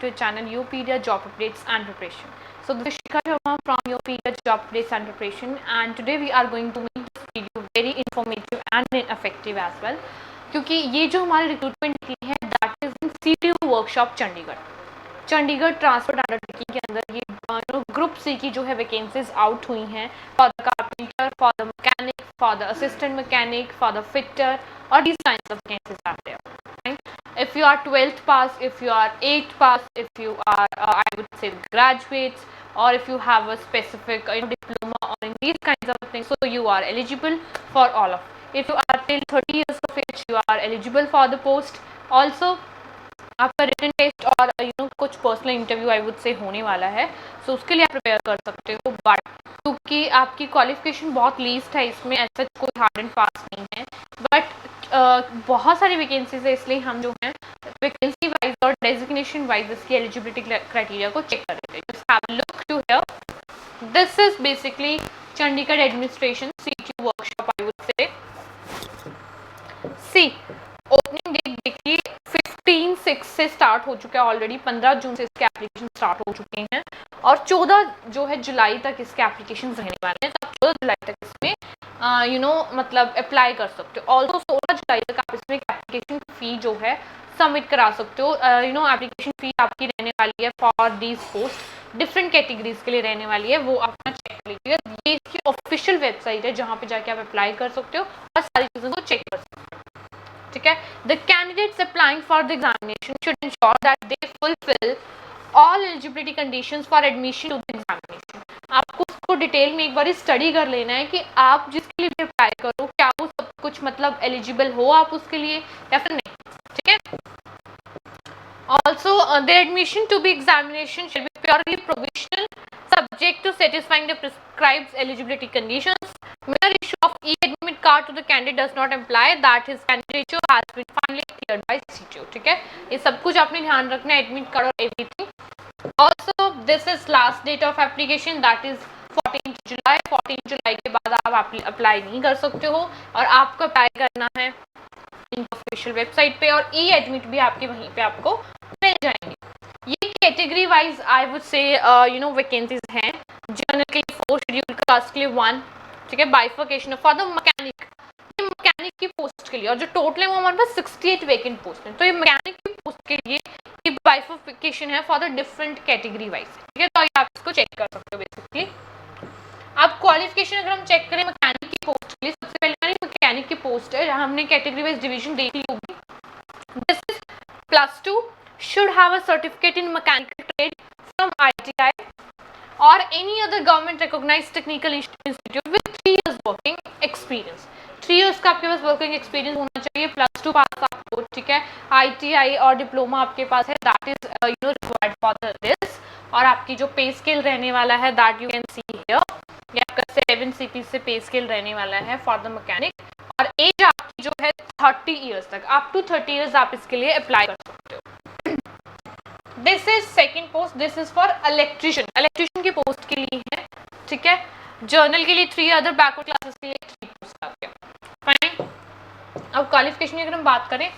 to your channel Yopedia Job Updates and Preparation. So this is Shikha Sharma from Yopedia Job Updates and Preparation, and today we are going to make this video very informative and effective as well, क्योंकि ये जो हमारी recruitment निकली है that is in CTU workshop Chandigarh transport undertaking के अंदर ये group C की जो है वैकेंसीज आउट हुई हैं for the carpenter, for the mechanic, for the assistant mechanic, for the fitter, और these kinds of vacancies are there. If you are 12th pass, if you are 8th pass, if you are I would say graduates, or if you have a specific diploma or in these kinds of things, so you are eligible for all of. If you are till 30 years of age, you are eligible for the post. Also आपका written test और कुछ personal interview I would से होने वाला है, सो उसके लिए आप प्रिपेयर कर सकते हो, बट क्योंकि आपकी क्वालिफिकेशन बहुत लीस्ट है, इसमें ऐसा कोई हार्ड एंड फास्ट नहीं है, बट बहुत सारी वैकेंसीज है, इसलिए हम जो है वैकेंसी वाइज और डेजिग्नेशन वाइज इसकी एलिजिबिलिटी क्राइटेरिया को चेक कर रहे थे. Just have a look to here. This is basically Chandigarh administration CTU workshop I would say. See opening date देखिए 15/6 से स्टार्ट हो चुका है ऑलरेडी. 15 जून से इसके एप्लीकेशन स्टार्ट हो चुके हैं और 14 जो है जुलाई तक इसके एप्लीकेशन रहने वाले हैं. तो आप 14 जुलाई तक इसमें मतलब अप्लाई कर सकते हो. ऑल्सो 16 जुलाई तक आप इसमें एप्लीकेशन फ़ी जो है सबमिट करा सकते हो. एप्लीकेशन फ़ी आपकी रहने वाली है for these post, different categories के लिए रहने वाली है, वो आप अपना चेक कर लीजिए. ये इसकी ऑफिशियल वेबसाइट है जहाँ पे जाके आप अप्लाई कर सकते हो और सारी चीज़ों को चेक कर सकते हो. ठीक है. The candidates applying for the examination should ensure that they fulfil all eligibility conditions for admission to the examination. आपको उसको डिटेल में एक बार स्टडी कर लेना है कि आप जिसके लिए भी अप्लाई करो क्या वो सब कुछ मतलब एलिजिबल हो आप उसके लिए या फिर नहीं. ठीक है. Also the admission to be examination should be purely provisional subject to satisfying the prescribed eligibility conditions. Mere issue of e-admit card to the candidate does not imply that his candidature has been finally cleared by CTO. ठीक है. ये सब कुछ आपने ध्यान रखना है, admit card और everything. Also this is last date of application, that is 14 जुलाई. 14 जुलाई के बाद आप अप्लाई नहीं कर सकते हो और आपको अप्लाई करना है इनकी ऑफिशियल वेबसाइट पे, और ई-एडमिट भी आपके वहीं पे आपको मिल जाएंगे. ये कैटेगरी वाइज आई वुड से वैकेंसीज हैं. जनरल के लिए 4, शेड्यूल कास्ट के लिए 1. ठीक है. बाइफर्केशन फॉर द मैकेनिक, ये मैकेनिक की पोस्ट के लिए, और जो टोटल है वो हमारे पास 68 वैकेंट पोस्ट है. तो ये मैकेनिक की पोस्ट के लिए ये बाइफर्केशन है for the different category wise. ठीक है. तो आप इसको चेक कर सकते हो बेसिकली. अब क्वालिफिकेशन अगर हम चेक करें मैकेनिक की पोस्ट के लिए, सबसे पहले हमारी मैकेनिक की पोस्ट है जहाँ हमने कैटेगरी वाइज डिवीजन देख ली होगी. This is +2, should have a certificate in mechanical trade from ITI or any other government recognized technical institute with 3 years working experience. 3 years का आपके पास वर्किंग एक्सपीरियंस होना चाहिए. +2 पास आपको. ठीक है. ITI और डिप्लोमा आपके पास है, that is required for this. और आपकी जो पे स्केल रहने वाला है that you can see here, ये आपका 7 CP से पे स्केल रहने वाला है फॉर द मैकेनिक. और एज आपकी जो है 30 ईयर्स तक, अप टू 30 ईयर्स आप इसके लिए अप्लाई कर सकते हो. This is second post. This is for electrician. Electrician की पोस्ट के लिए है. ठीक है. जर्नल के लिए 3, अदर बैकवर्ड क्लासेस के लिए 3 पोस्ट आ गया. फाइन. अब क्वालिफिकेशन की अगर हम बात करें,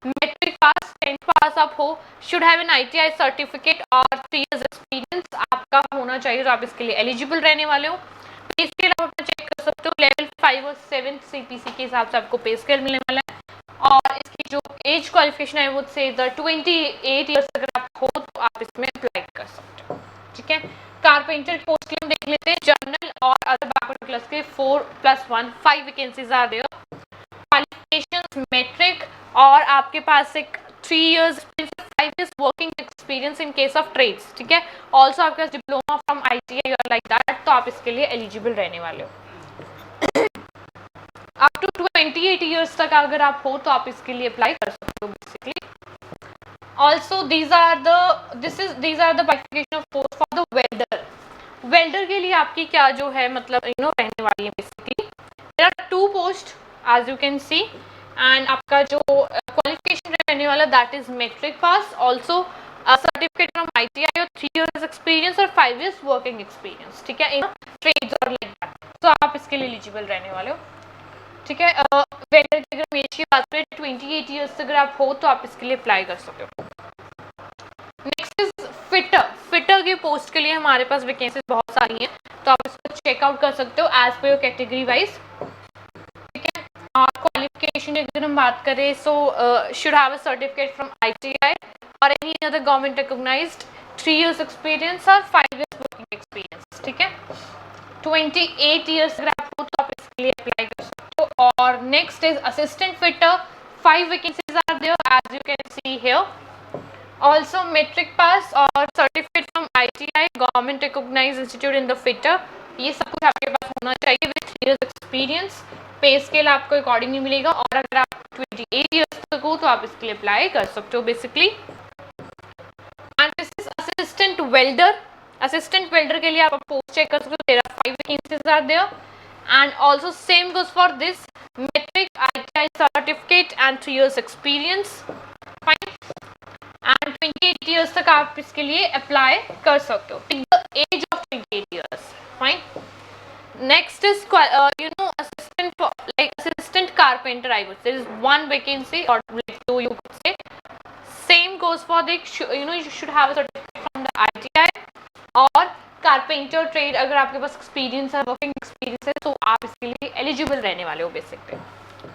मैट्रिक पास, 10th पास आप हो, should have an ITI certificate और 3 years एक्सपीरियंस आपका होना चाहिए, तो आप इसके लिए एलिजिबल रहने वाले हो. पे स्केल आप अपना चेक कर सकते हो. लेवल 5 और 7 CPC के हिसाब से आपको पे स्केल मिलने वाला है. और इसकी जो एज क्वालिफिकेशन है वो से 28 ईयर्स अगर आप हो तो आप इसमें अप्लाई कर सकते हो. ठीक है. कारपेंटर पोस्ट के लिए देख लेते हैं. जनरल और अदर बैकवर्ड क्लास के 4+1 5 वैकेंसीज आ रही है. क्वालिफिकेशंस मैट्रिक और आपके पास एक 3 years 5 years working experience in case of trades. ठीक है. ऑल्सो आपके पास डिप्लोमा फ्रॉम ITI और लाइक दैट, तो आप इसके लिए एलिजिबल रहने वाले हो. अप टू 28 ईयर्स तक अगर आप हो तो आप इसके लिए अप्लाई कर सकते हो basically. Also these are the bifurcation of post for the welder. Welder के लिए आपकी क्या जो है मतलब रहने वाली है basically. There are 2 post as you can see, and आपका जो क्वालिफिकेशन रहने वाला that is matric pass, also certificate from ITI और 3 years एक्सपीरियंस और 5 years वर्किंग एक्सपीरियंस. ठीक है. इन ट्रेड्स और लाइक दैट, तो आप इसके लिए एलिजिबल रहने वाले हो. ठीक है. वेल्डर की अगर एज की बात करें 28 ईयर्स अगर आप हो तो आप इसके लिए अप्लाई कर सकते हो. Next is fitter. फिटर की पोस्ट के लिए हमारे पास वैकेंसीज बहुत सारी हैं, तो आप इसको चेकआउट कर सकते हो as per your category wise. ठीक है, और क्वालिफिकेशन की अगर हम बात करें so should have a certificate from ITI और any other government recognised 3 years experience और 5 years वर्किंग एक्सपीरियंस। ठीक है, 28 years अगर आपको तो आप इसके लिए अप्लाई कर सकते हो। और next is assistant fitter, 5 vacancies are there as you can see here. Also metric pass और certificate from ITI government recognized institute in the fitter, ये सब कुछ आपके पास होना चाहिए with 3 years experience। पे स्केल आपको अकॉर्डिंगली मिलेगा और अगर आप 28 years तक हो तो आप इसके लिए अप्लाई कर सकते हो basically. And this is assistant welder. Assistant welder के लिए आप पोस्ट चेक कर सकते हो, there are 5 vacancies are there and also same goes for this metric ITI certificate and 3 years experience, fine, and 28 years तक आप इसके लिए अप्लाई कर सकते हो, the age of 28 years, fine. Next is assistant carpenter, I would say there is 1 vacancy or like 2 you could say. Same goes for the you should have a certificate from the ITI और carpenter trade अगर आपके पास experience है, working experience है, तो आप इसके लिए eligible रहने वाले हो बेसिकली।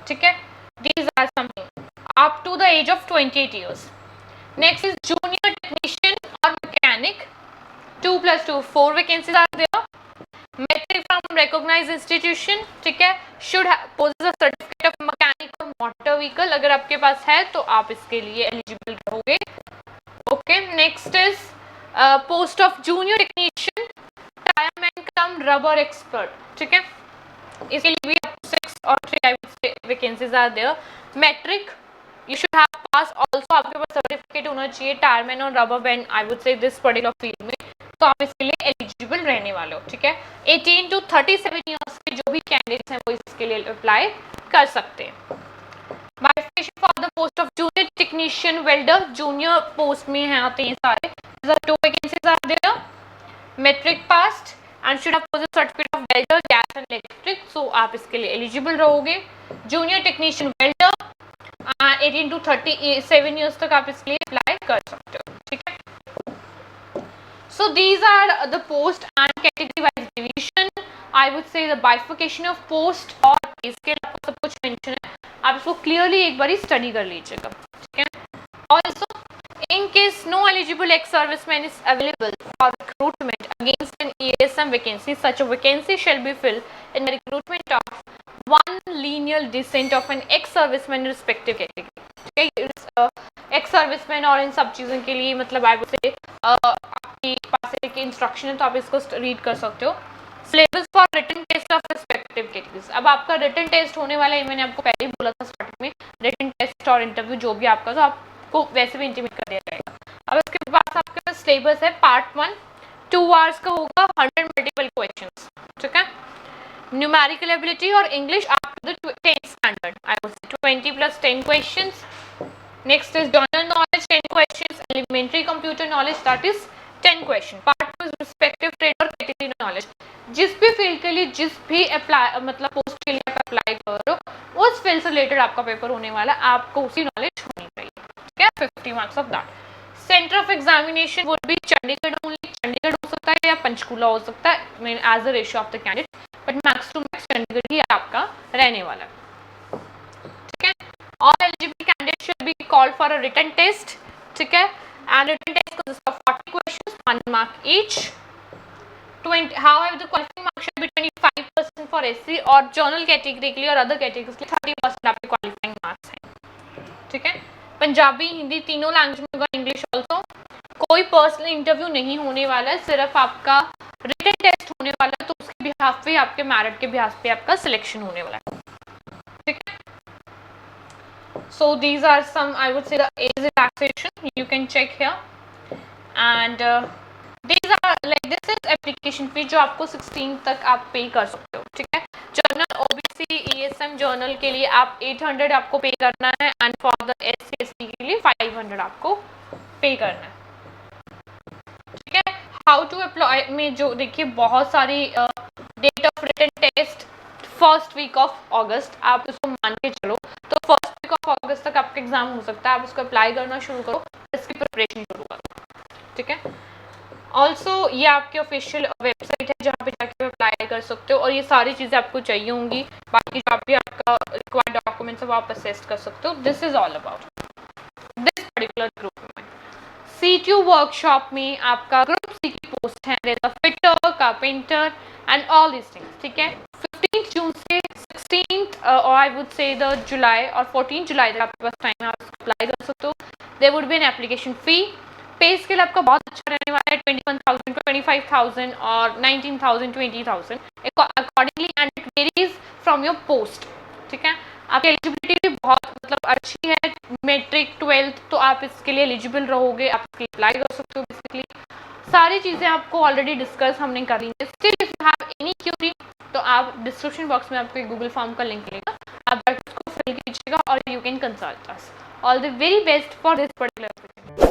ठीक है, these are something up to the age of 28 years. Next is junior technician और mechanic, 2 + 2 4 vacancies are there. Metric from recognized institution, ठीक है, should possess a certificate of mechanic or motor vehicle, अगर आपके पास है तो आप इसके लिए एलिजिबल रहोगे। Okay, next is post of junior technician tyreman cum rubber expert. ठीक है, इसके लिए भी आपको 6 और 3 vacancies are there. Matric you should have pass, also आपके पास सर्टिफिकेट होना चाहिए टायरमैन और rubber band, I would say this particular field में, तो आप इसके लिए एलिजिबल रहने वाले हो। ठीक है, 18 to 37 ईयर्स के जो भी कैंडिडेट्स हैं वो इसके लिए अप्लाई कर सकते हैं। Bifurcation for the post of junior technician welder, junior post में हैं आते हैं सारे। There are 2 vacancies are there. Metric passed and should have possessed certificate of welder, gas and electric. So आप इसके लिए eligible रहोगे। Junior technician welder 18 to 37 years तक आप इसके लिए अप्लाई कर सकते हो। ठीक है, so these are the post and category wise division. I would say the bifurcation of post और इसके लिए आपको सब कुछ मेंशन है, आप इसको क्लियरली एक बार स्टडी कर लीजिएगा। ठीक है, also in case no eligible ex serviceman is available for recruitment against an ESM vacancy, such a vacancy shall be filled in recruitment of 1 lineal descent of an ex serviceman respective category. Ex serviceman और इन सब चीज़ों के लिए मतलब आई would से आपके पास एक instruction है तो आप इसको रीड कर सकते हो। Syllabus for written test of respective categories, अब आपका रिटन टेस्ट होने वाला है, मैंने आपको पहले ही बोला था स्टार्टिंग में, रिटन टेस्ट और इंटरव्यू जो भी आपका तो आपको वैसे भी इंटीमेट कर दिया जाएगा। अब इसके बाद आपका सिलेबस है पार्ट 1 2 hours का होगा, 100 मल्टीपल क्वेश्चंस। ठीक है, न्यूमेरिकल एबिलिटी और English up to the 10th standard, I would say 20 + 10 questions. Next is general knowledge 10 questions, elementary computer knowledge that is 10 question. Part 2 is respective trade और category knowledge, जिस भी field के लिए जिस भी अप्लाई मतलब post के लिए आप अप्लाई कर रहे हो उस फील्ड से रिलेटेड आपका पेपर होने वाला, आपको उसी नॉलेज होनी चाहिए। ठीक है, 50 marks off that. Centre of examination would be Chandigarh only, Chandigarh हो सकता है या पंचकूला हो सकता है mean as a ratio of the candidate, but max to max Chandigarh ही आपका रहने वाला है। ठीक है, all eligible candidate should be called for a written test. ठीक है, and written test consists of 40 questions, 1 mark each. 20, however the qualifying mark should be 25% for SC और journal कैटेगरी के लिए और अदर कैटेगरीज के लिए 30% आपके क्वालिफाइंग मार्क्स हैं। ठीक है, पंजाबी हिंदी तीनों लैंग्वेज में होगा, इंग्लिश ऑल्सो। कोई पर्सनल इंटरव्यू नहीं होने वाला है, सिर्फ आपका रिटन टेस्ट होने वाला है, तो उसके बिहाफ पे आपके मेरिट के बिहाफ पे आपका सिलेक्शन होने वाला है। ठीक है, so these are some I would say the age relaxation you can check here and these are like this is application fee जो आपको 16 तक आप पे कर सकते हो। ठीक है, जर्नल OBC ESM जर्नल के लिए आप 800 आपको पे करना है and for the SC ST के लिए 500 आपको पे करना है। ठीक है, हाउ टू अप्लाई में जो देखिए बहुत सारी date of written test first week of August, आप इसको मान के चलो तो फर्स्ट वीक ऑफ अगस्त तक आपका एग्जाम हो सकता है, आप इसको अप्लाई करना शुरू करो, इसकी प्रिपरेशन शुरू करो। ठीक है। ऑल्सो ये आपकी ऑफिशियल वेबसाइट है जहाँ पे जाके अप्लाई कर सकते हो और ये सारी चीज़ें आपको चाहिए होंगी। बाकी जो भी आपका रिक्वायर्ड डॉक्यूमेंट्स है वो आप असेस्ट कर सकते हो। This is all about this particular group में। CTU वर्कशॉप में आपका ग्रुप सी की पोस्ट है, there is a fitter, carpenter and all this things, ठीक है। 15 जून से 16 और आई वुड से द जुलाई और 14 जुलाई तक आपके पास टाइम है, आप अप्लाई कर सकते हो। There would be an application fee. Pay scale आपका बहुत अच्छा रहने वाला है, 21,000 to 25,000 और 19,000 20,000 accordingly, and it varies from your post, ठीक है। आपकी एलिजिबिलिटी भी बहुत मतलब अच्छी है, मैट्रिक 12th तो आप इसके लिए एलिजिबल रहोगे, आप इसके लिए अप्लाई कर सकते हो। बेसिकली सारी चीज़ें आपको ऑलरेडी डिस्कस हमने कर ली है। Still if you have any Curie तो आप डिस्क्रिप्शन बॉक्स में आपको एक गूगल फॉर्म का लिंक मिलेगा, आप जाकर उसको फिल कीजिएगा और you can consult us. All the very best for this particular